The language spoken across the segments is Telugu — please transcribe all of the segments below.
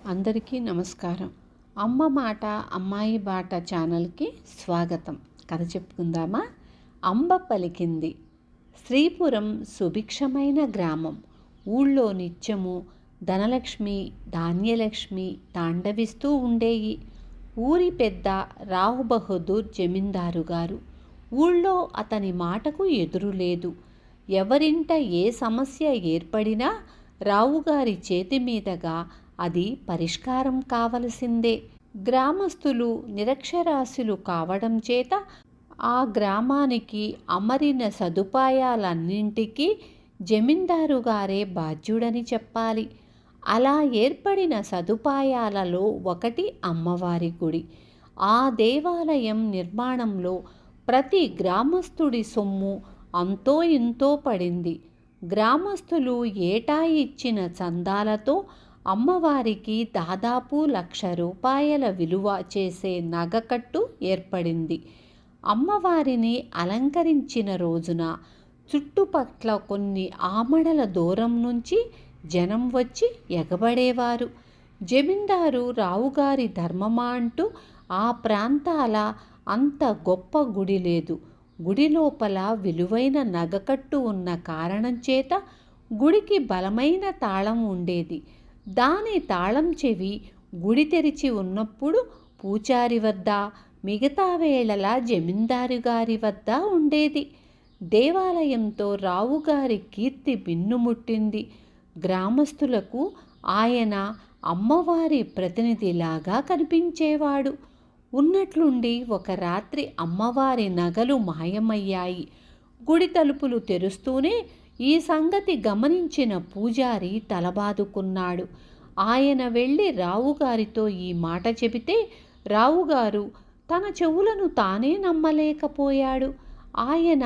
అందరికీ నమస్కారం. అమ్మ మాట అమ్మాయి బాట ఛానల్కి స్వాగతం. కథ చెప్పుకుందామా? అంబ పలికింది. శ్రీపురం సుభిక్షమైన గ్రామం. ఊళ్ళో నిత్యము ధనలక్ష్మి ధాన్యలక్ష్మి తాండవిస్తూ ఉండేవి. ఊరి పెద్ద రావు బహదూర్ జమీందారు గారు. ఊళ్ళో అతని మాటకు ఎదురు లేదు. ఎవరింట ఏ సమస్య ఏర్పడినా రావుగారి చేతి మీదుగా అది పరిష్కారం కావలసిందే. గ్రామస్తులు నిరక్షరాస్యులు కావడం చేత ఆ గ్రామానికి అమరిన సదుపాయాలన్నింటికీ జమీందారు గారే బాధ్యుడని చెప్పాలి. అలా ఏర్పడిన సదుపాయాలలో ఒకటి అమ్మవారి గుడి. ఆ దేవాలయం నిర్మాణంలో ప్రతి గ్రామస్తుడి సొమ్ము అంతో ఇంతో పడింది. గ్రామస్తులు ఏటా ఇచ్చిన చందాలతో అమ్మవారికి దాదాపు 1,00,000 రూపాయల విలువ చేసే నగకట్టు ఏర్పడింది. అమ్మవారిని అలంకరించిన రోజున చుట్టుపట్ల కొన్ని ఆమడల దూరం నుంచి జనం వచ్చి ఎగబడేవారు. జమీందారు రావుగారి ధర్మమా అంటూ ఆ ప్రాంతాల అంత గొప్ప గుడి లేదు. గుడి లోపల విలువైన నగకట్టు ఉన్న కారణం చేత గుడికి బలమైన తాళం ఉండేది. దాని తాళం చెవి గుడి తెరిచి ఉన్నప్పుడు పూజారి వద్ద, మిగతా వేళలా జమీందారు గారి వద్ద ఉండేది. దేవాలయంతో రావుగారి కీర్తి బిన్నుముట్టింది. గ్రామస్తులకు ఆయన అమ్మవారి ప్రతినిధిలాగా కనిపించేవాడు. ఉన్నట్లుండి ఒక రాత్రి అమ్మవారి నగలు మాయమయ్యాయి. గుడి తలుపులు తెరుస్తూనే ఈ సంగతి గమనించిన పూజారి తలబాదుకున్నాడు. ఆయన వెళ్ళి రావుగారితో ఈ మాట చెబితే రావుగారు తన చెవులను తానే నమ్మలేకపోయాడు. ఆయన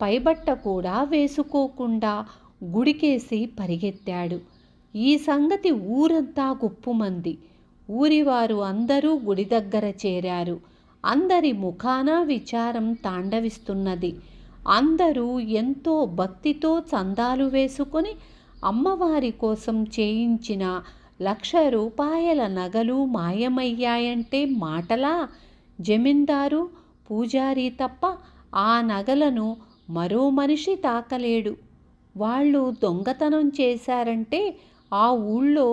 పైబట్ట కూడా వేసుకోకుండా గుడికేసి పరిగెత్తాడు. ఈ సంగతి ఊరంతా గుప్పుమంది. ఊరివారు అందరూ గుడి దగ్గర చేరారు. అందరి ముఖాన విచారం తాండవిస్తున్నది. అందరూ ఎంతో భక్తితో చందాలు వేసుకొని అమ్మవారి కోసం చేయించిన 1,00,000 రూపాయల నగలు మాయమయ్యాయంటే మాటలా? జమీందారు, పూజారి తప్ప ఆ నగలను మరో మనిషి తాకలేడు. వాళ్ళు దొంగతనం చేశారంటే ఆ ఊళ్ళో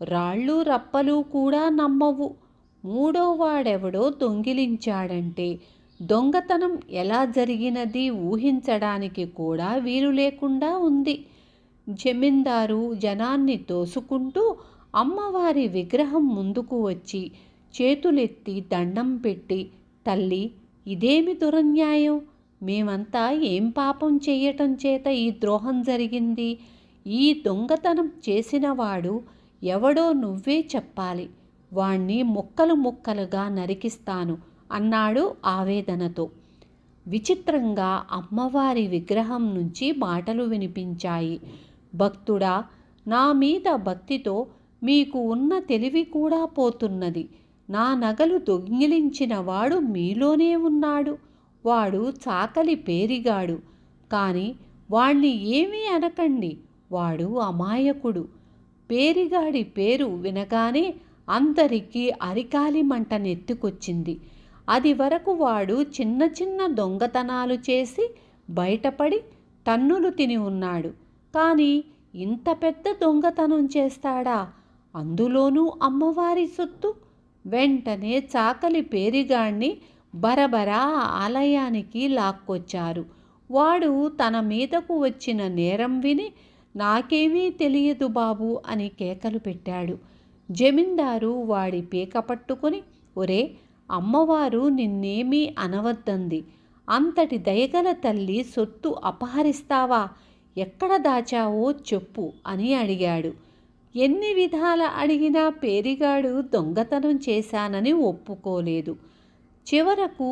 రాళ్ళు రప్పలు కూడా నమ్మవు. మూడోవాడెవడో దొంగిలించాడంటే దొంగతనం ఎలా జరిగినది ఊహించడానికి కూడా వీలు లేకుండా ఉంది. జమీందారు జనాన్ని తోసుకుంటూ అమ్మవారి విగ్రహం ముందుకు వచ్చి చేతులెత్తి దండం పెట్టి, తల్లి, ఇదేమి దురన్యాయం? మేమంతా ఏం పాపం చెయ్యటం చేత ఈ ద్రోహం జరిగింది? ఈ దొంగతనం చేసినవాడు ఎవడో నువ్వే చెప్పాలి. వాణ్ణి ముక్కలు ముక్కలుగా నరికిస్తాను అన్నాడు ఆవేదనతో. విచిత్రంగా అమ్మవారి విగ్రహం నుంచి మాటలు వినిపించాయి. భక్తుడా, నా మీద భక్తితో మీకు ఉన్న తెలివి కూడా పోతున్నది. నా నగలు దొంగిలించిన వాడు మీలోనే ఉన్నాడు. వాడు చాకలి పేరిగాడు. కానీ వాణ్ణి ఏమీ అనకండి. వాడు అమాయకుడు. పేరిగాడి పేరు వినగానే అందరికీ అరికాలి మంట నెత్తికొచ్చింది. అది వరకు వాడు చిన్న చిన్న దొంగతనాలు చేసి బయటపడి తన్నులు తిని ఉన్నాడు. కానీ ఇంత పెద్ద దొంగతనం చేస్తాడా? అందులోనూ అమ్మవారి సొత్తు. వెంటనే చాకలి పేరిగాణ్ణి బరబరా ఆలయానికి లాక్కొచ్చారు. వాడు తన మీదకు వచ్చిన నేరం విని నాకేమీ తెలియదు బాబు అని కేకలు పెట్టాడు. జమీందారు వాడి పీక పట్టుకుని, ఒరే, అమ్మవారు నిన్నేమీ అనవద్దంది. అంతటి దయగల తల్లి సొత్తు అపహరిస్తావా? ఎక్కడ దాచావో చెప్పు అని అడిగాడు. ఎన్ని విధాల అడిగినా పేరిగాడు దొంగతనం చేశానని ఒప్పుకోలేదు. చివరకు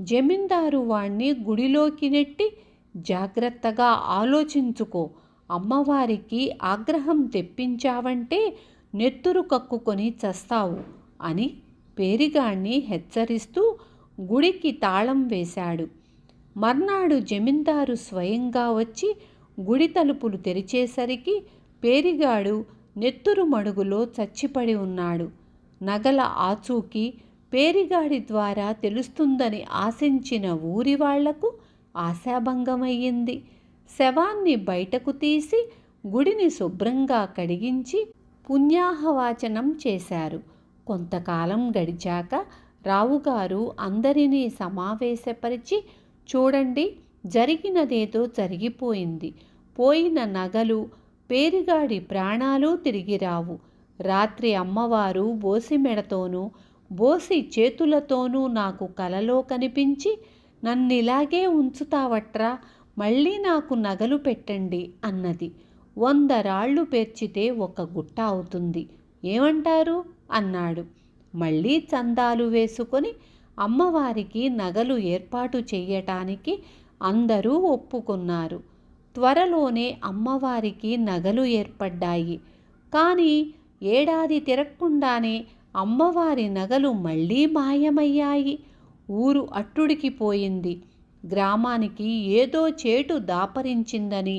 జమీందారు వాణ్ణి గుడిలోకి నెట్టి, జాగ్రత్తగా ఆలోచించుకో, అమ్మవారికి ఆగ్రహం తెప్పించావంటే నెత్తురు కక్కుకొని చస్తావు అని పేరిగాణ్ణి హెచ్చరిస్తూ గుడికి తాళం వేశాడు. మర్నాడు జమీందారు స్వయంగా వచ్చి గుడి తలుపులు తెరిచేసరికి పేరిగాడు నెత్తురు మడుగులో చచ్చిపడి ఉన్నాడు. నగల ఆచూకీ పేరిగాడి ద్వారా తెలుస్తుందని ఆశించిన ఊరి వాళ్లకు ఆశాభంగమయ్యింది. శవాన్ని బయటకు తీసి గుడిని శుభ్రంగా కడిగించి పుణ్యాహవాచనం చేశారు. కొంతకాలం గడిచాక రావుగారు అందరినీ సమావేశపరిచి, చూడండి, జరిగినదేదో జరిగిపోయింది. పోయిన నగలు, పేరిగాడి ప్రాణాలు తిరిగి రావు. రాత్రి అమ్మవారు బోసి మెడతోనూ బోసి చేతులతోనూ నాకు కలలో కనిపించి, నన్నిలాగే ఉంచుతావట్రా, మళ్ళీ నాకు నగలు పెట్టండి అన్నది. 100 రాళ్ళు పేర్చితే ఒక గుట్ట అవుతుంది, ఏమంటారు అన్నాడు. మళ్ళీ చందాలు వేసుకొని అమ్మవారికి నగలు ఏర్పాటు చెయ్యటానికి అందరూ ఒప్పుకున్నారు. త్వరలోనే అమ్మవారికి నగలు ఏర్పడ్డాయి. కానీ ఏడాది తిరగకుండానే అమ్మవారి నగలు మళ్ళీ మాయమయ్యాయి. ఊరు అట్టుడికిపోయింది. గ్రామానికి ఏదో చేటు దాపరించిందని,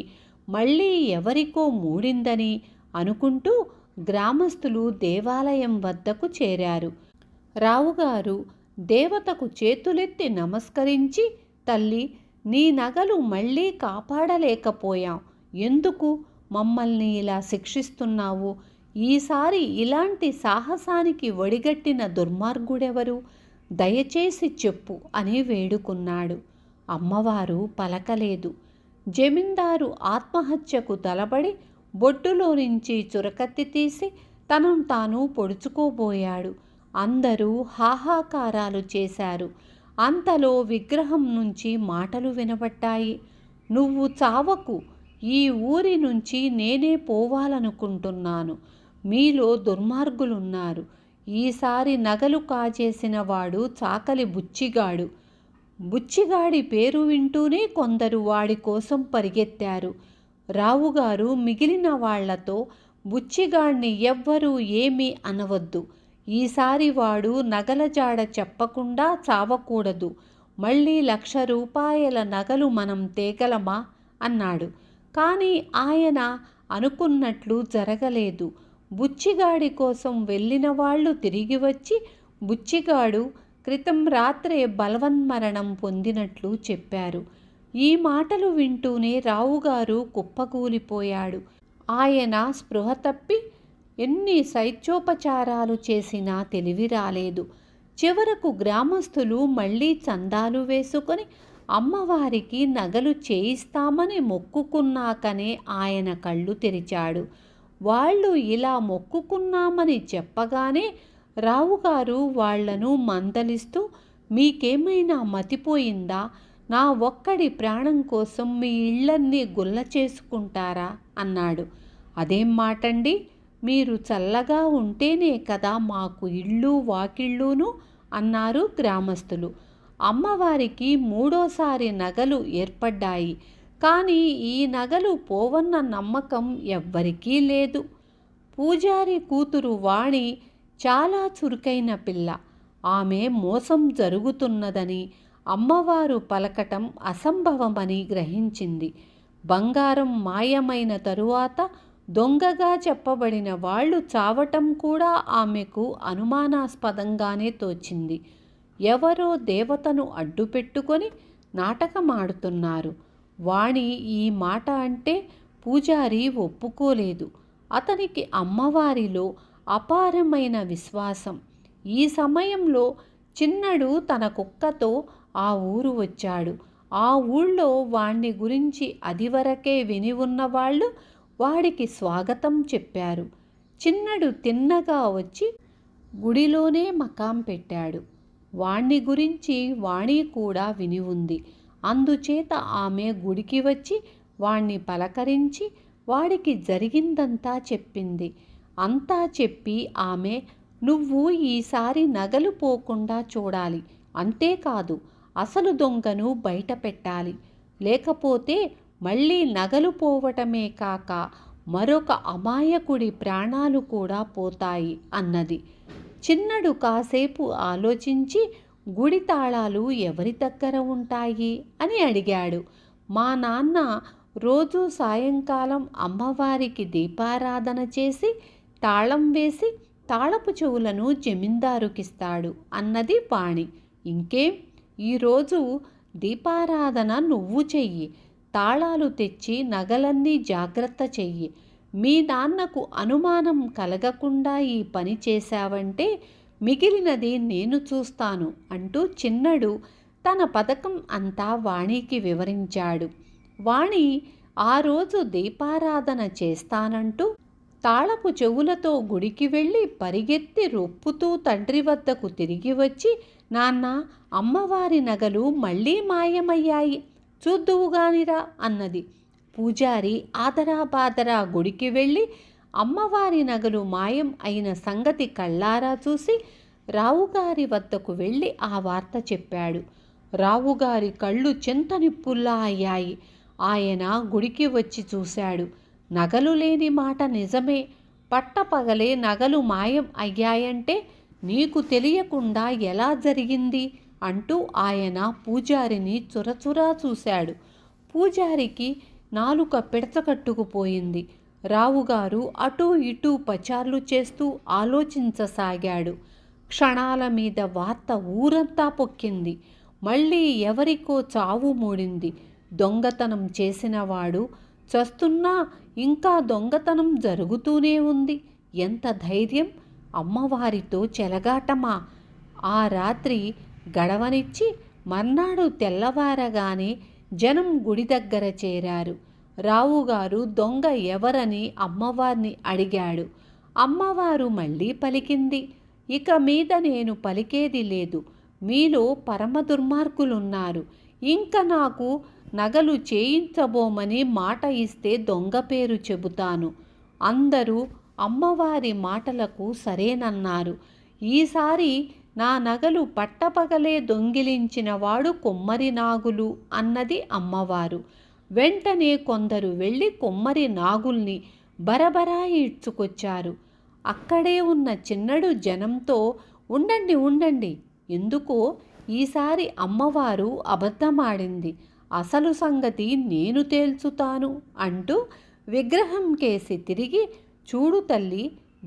మళ్ళీ ఎవరికో మూడిందని అనుకుంటూ గ్రామస్తులు దేవాలయం వద్దకు చేరారు. రావుగారు దేవతకు చేతులెత్తి నమస్కరించి, తల్లి, నీ నగలు మళ్ళీ కాపాడలేకపోయాం. ఎందుకు మమ్మల్ని ఇలా శిక్షిస్తున్నావు? ఈసారి ఇలాంటి సాహసానికి ఒడిగట్టిన దుర్మార్గుడెవరు? దయచేసి చెప్పు అని వేడుకున్నాడు. అమ్మవారు పలకలేదు. జమీందారు ఆత్మహత్యకు తలబడి బొడ్డులో నుంచి చురకత్తి తీసి తనను తాను పొడుచుకోబోయాడు. అందరూ హాహాకారాలు చేశారు. అంతలో విగ్రహం నుంచి మాటలు వినబడ్డాయి. నువ్వు చావకు, ఈ ఊరి నుంచి నేనే పోవాలనుకుంటున్నాను. మీలో దుర్మార్గులున్నారు. ఈసారి నగలు కాజేసిన వాడు చాకలి బుచ్చిగాడు. బుచ్చిగాడి పేరు వింటూనే కొందరు వాడి కోసం పరిగెత్తారు. రావుగారు మిగిలిన వాళ్లతో, బుచ్చిగాడిని ఎవ్వరూ ఏమీ అనవద్దు. ఈసారి వాడు నగల జాడ చెప్పకుండా చావకూడదు. మళ్ళీ 1,00,000 రూపాయల నగలు మనం తేగలమా అన్నాడు. కానీ ఆయన అనుకున్నట్లు జరగలేదు. బుచ్చిగాడి కోసం వెళ్ళిన వాళ్ళు తిరిగి వచ్చి బుచ్చిగాడు క్రితం రాత్రే బలవన్మరణం పొందినట్లు చెప్పారు. ఈ మాటలు వింటూనే రావుగారు కుప్పకూలిపోయాడు. ఆయన స్పృహ తప్పి ఎన్ని శైత్యోపచారాలు చేసినా తెలివి రాలేదు. చివరకు గ్రామస్తులు మళ్ళీ చందాలు వేసుకొని అమ్మవారికి నగలు చేయిస్తామని మొక్కుకున్నాకనే ఆయన కళ్ళు తెరిచాడు. వాళ్ళు ఇలా మొక్కుకున్నామని చెప్పగానే రావుగారు వాళ్లను మందలిస్తూ, మీకేమైనా మతిపోయిందా? నా ఒక్కడి ప్రాణం కోసం మీ ఇళ్లన్నీ గుల్ల చేసుకుంటారా అన్నాడు. అదేం మాటండి, మీరు చల్లగా ఉంటేనే కదా మాకు ఇళ్ళు వాకిళ్ళూను అన్నారు గ్రామస్తులు. అమ్మవారికి 3వ సారి నగలు ఏర్పడ్డాయి. కానీ ఈ నగలు పోవన్న నమ్మకం ఎవ్వరికీ లేదు. పూజారి కూతురు వాణి చాలా చురుకైన పిల్ల. ఆమె మోసం జరుగుతున్నదని అమ్మవారు పలకటం అసంభవమని గ్రహించింది. బంగారం మాయమైన తరువాత దొంగగా చెప్పబడిన వాళ్ళు చావటం కూడా ఆమెకు అనుమానాస్పదంగానే తోచింది. ఎవరో దేవతను అడ్డుపెట్టుకొని నాటకమాడుతున్నారు. వాణి ఈ మాట అంటే పూజారి ఒప్పుకోలేదు. అతనికి అమ్మవారిలో అపారమైన విశ్వాసం. ఈ సమయంలో చిన్నడు తన కుక్కతో ఆ ఊరు వచ్చాడు. ఆ ఊళ్ళో వాణ్ణి గురించి అదివరకే విని ఉన్నవాళ్ళు వాడికి స్వాగతం చెప్పారు. చిన్నడు తిన్నగా వచ్చి గుడిలోనే మకాం పెట్టాడు. వాణ్ణి గురించి వాణి కూడా విని ఉంది. అందుచేత ఆమె గుడికి వచ్చి వాణ్ణి పలకరించి వాడికి జరిగిందంతా చెప్పింది. అంతా చెప్పి ఆమె, నువ్వు ఈసారి నగలు పోకుండా చూడాలి, అంతేకాదు అసలు దొంగను బయట పెట్టాలి, లేకపోతే మళ్ళీ నగలు పోవటమే కాక మరొక అమాయకుడి ప్రాణాలు కూడా పోతాయి అన్నది. చిన్నడు కాసేపు ఆలోచించి, గుడి తాళాలు ఎవరి దగ్గర ఉంటాయి అని అడిగాడు. మా నాన్న రోజు సాయంకాలం అమ్మవారికి దీపారాధన చేసి తాళం వేసి తాళపు చెవులను జమీందారుకిస్తాడు అన్నది వాణి. ఇంకేం, ఈరోజు దీపారాధన నువ్వు చెయ్యి, తాళాలు తెచ్చి నగలన్నీ జాగ్రత్త చెయ్యి. మీ నాన్నకు అనుమానం కలగకుండా ఈ పని చేశావంటే మిగిలినది నేను చూస్తాను అంటూ చిన్నడు తన పథకం అంతా వాణికి వివరించాడు. వాణి ఆ రోజు దీపారాధన చేస్తానంటూ తాళపు చెవులతో గుడికి వెళ్ళి పరిగెత్తి రొప్పుతూ తండ్రి వద్దకు తిరిగి వచ్చి, నాన్న, అమ్మవారి నగలు మళ్ళీ మాయమయ్యాయి, చూద్దువుగానిరా అన్నది. పూజారి ఆదరాబాదరా గుడికి వెళ్ళి అమ్మవారి నగలు మాయం అయిన సంగతి కళ్ళారా చూసి రావుగారి వద్దకు వెళ్ళి ఆ వార్త చెప్పాడు. రావుగారి కళ్ళు చింతనిప్పుల్లా అయ్యాయి. ఆయన గుడికి వచ్చి చూశాడు. నగలు లేని మాట నిజమే, పట్టపగలే నగలు మాయం అయ్యాయంటే నీకు తెలియకుండా ఎలా జరిగింది అంటూ ఆయన పూజారిని చురచురా చూశాడు. పూజారికి నాలుక పిడచకట్టుకుపోయింది. రావుగారు అటూ ఇటూ పచార్లు చేస్తూ ఆలోచించసాగాడు. క్షణాల మీద వార్త ఊరంతా పొక్కింది. మళ్ళీ ఎవరికో చావు మూడింది. దొంగతనం చేసినవాడు చస్తున్నా ఇంకా దొంగతనం జరుగుతూనే ఉంది. ఎంత ధైర్యం! అమ్మవారితో చెలగాటమా? ఆ రాత్రి గడవనిచ్చి మర్నాడు తెల్లవారగానే జనం గుడి దగ్గర చేరారు. రావుగారు దొంగ ఎవరని అమ్మవారిని అడిగాడు. అమ్మవారు మళ్ళీ పలికింది, ఇక మీద నేను పలికేది లేదు. మీలో పరమ దుర్మార్గులున్నారు. ఇంక నాకు నగలు చేయించబోమని మాట ఇస్తే దొంగ పేరు చెబుతాను. అందరూ అమ్మవారి మాటలకు సరేనన్నారు. ఈసారి నా నగలు పట్టపగలే దొంగిలించిన వాడు కొమ్మరి నాగులు అన్నది అమ్మవారు. వెంటనే కొందరు వెళ్ళి కొమ్మరి నాగుల్ని బరబరా ఈడ్చుకొచ్చారు. అక్కడే ఉన్న చిన్నడు జనంతో, ఉండండి ఉండండి, ఎందుకో ఈసారి అమ్మవారు అబద్ధమాడింది, అసలు సంగతి నేను తేల్చుతాను అంటూ విగ్రహం కేసి తిరిగి, చూడు తల్లి,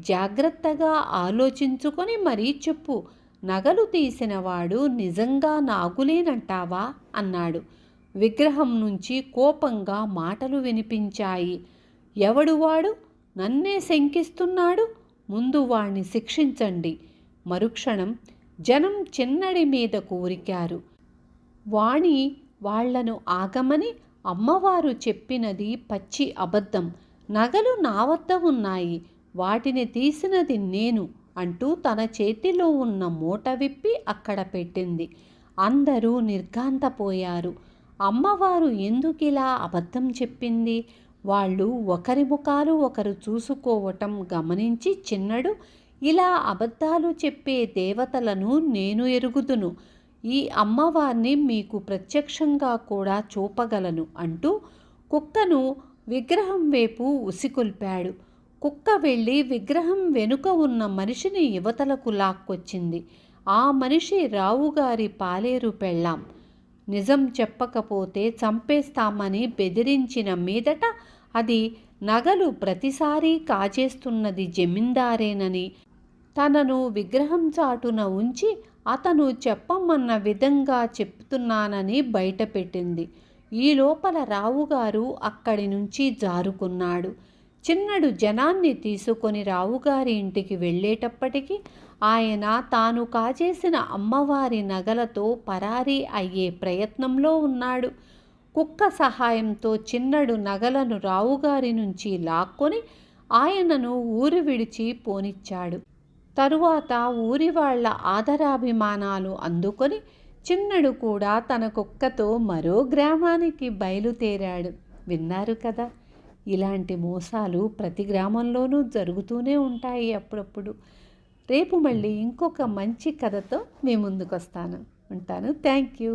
జాగ్రత్తగా ఆలోచించుకొని మరీ చెప్పు, నగలు తీసినవాడు నిజంగా నాగులేనంటావా అన్నాడు. విగ్రహం నుంచి కోపంగా మాటలు వినిపించాయి. ఎవడువాడు? నన్నే శంకిస్తున్నాడు, ముందు వాణ్ణి శిక్షించండి. మరుక్షణం జనం చిన్నడి మీదకు ఉరికారు. వాణి వాళ్లను ఆగమని, అమ్మవారు చెప్పినది పచ్చి అబద్ధం, నగలు నా వద్ద ఉన్నాయి, వాటిని తీసినది నేను అంటూ తన చేతిలో ఉన్న మూట విప్పి అక్కడ పెట్టింది. అందరూ నిర్ఘాంతపోయారు. అమ్మవారు ఎందుకిలా అబద్ధం చెప్పింది? వాళ్ళు ఒకరి ముఖాలు ఒకరు చూసుకోవటం గమనించి చిన్నడు, ఇలా అబద్ధాలు చెప్పే దేవతలను నేను ఎరుగుదును, ఈ అమ్మవారిని మీకు ప్రత్యక్షంగా కూడా చూపగలను అంటూ కుక్కను విగ్రహం వైపు ఉసికొల్పాడు. కుక్క వెళ్ళి విగ్రహం వెనుక ఉన్న మనిషిని యువతలకు లాక్కొచ్చింది. ఆ మనిషి రావుగారి పాలేరు పెళ్ళాం. నిజం చెప్పకపోతే చంపేస్తామని బెదిరించిన మీదట అది నగలు ప్రతిసారి కాజేస్తున్నది జమీందారేనని, తనను విగ్రహం చాటున ఉంచి అతను చెప్పమన్న విధంగా చెప్తున్నానని బయటపెట్టింది. ఈ లోపల రావుగారు అక్కడి నుంచి జారుకున్నాడు. చిన్నడు జనాన్ని తీసుకొని రావుగారి ఇంటికి వెళ్ళేటప్పటికి ఆయన తాను కాజేసిన అమ్మవారి నగలతో పరారీ అయ్యే ప్రయత్నంలో ఉన్నాడు. కుక్క సహాయంతో చిన్నడు నగలను రావుగారి నుంచి లాక్కొని ఆయనను ఊరు విడిచి పోనిచ్చాడు. తరువాత ఊరి వాళ్ళ ఆదరాభిమానాలు అందుకొని చిన్నడు కూడా తన కుక్కతో మరో గ్రామానికి బయలుదేరాడు. విన్నారు కదా, ఇలాంటి మోసాలు ప్రతి గ్రామంలోనూ జరుగుతూనే ఉంటాయి అప్పుడప్పుడు. రేపు మళ్ళీ ఇంకొక మంచి కథతో మీ ముందుకు వస్తాను. ఉంటాను. Thank you.